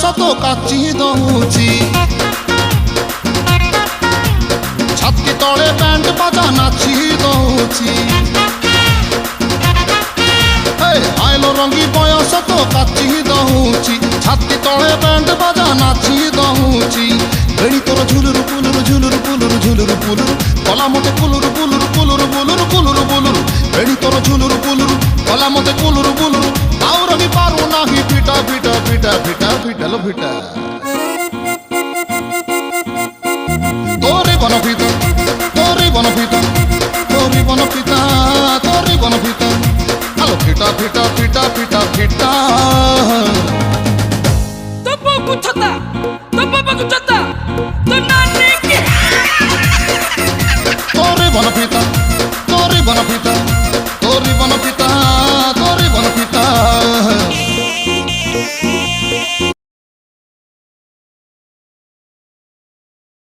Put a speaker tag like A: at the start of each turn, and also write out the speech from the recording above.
A: ତ କାଚି ଦଉଛି ଛାତି ତଳେ ବ୍ୟାଣ୍ଡ ବାଜା ନାଚି ଦଉଛି ଆଇଲ ରଙ୍ଗୀ ବୟସ ତ କାଚି ଦଉଛି ଛାତି ତଳେ ବ୍ୟାଣ୍ଡ ବାଜା ନାଚି ଦଉଛି ବେଣୀ ତୋର ଝୁଲୁରୁ ପୁଲୁରୁ ଝୁଲୁରୁ ପୁଲୁରୁ ଝୁଲୁରୁ ପୁଲୁରୁ କଲା ମତେ କୁଲୁରୁ କୁଲୁରୁ କୁଲୁରୁ ବୁଲୁରୁ କୁଲୁରୁ ବୁଲୁରୁ ବେଣୀ ତୋର ଝୁଲୁରୁ ପୁଲୁରୁ କଲା ମତେ କୁଲୁରୁ ବୁଲୁରୁ ଆଉ ରହି ପାରୁ ନାହିଁ ଫିଟା ଫିଟା ଫିଟା ଫିଟା ଫିଟାଲ ଫିଟା তোরে বনপিতা তোরে বনপিতা তোরে বনপিতা তোরে বনপিতা আলো ফিটা ফিটা ফিটা ফিটা ফিটা
B: তো বাবু ছতা তো বাবু ছতা তো নানি কি
A: তোরে বনপিতা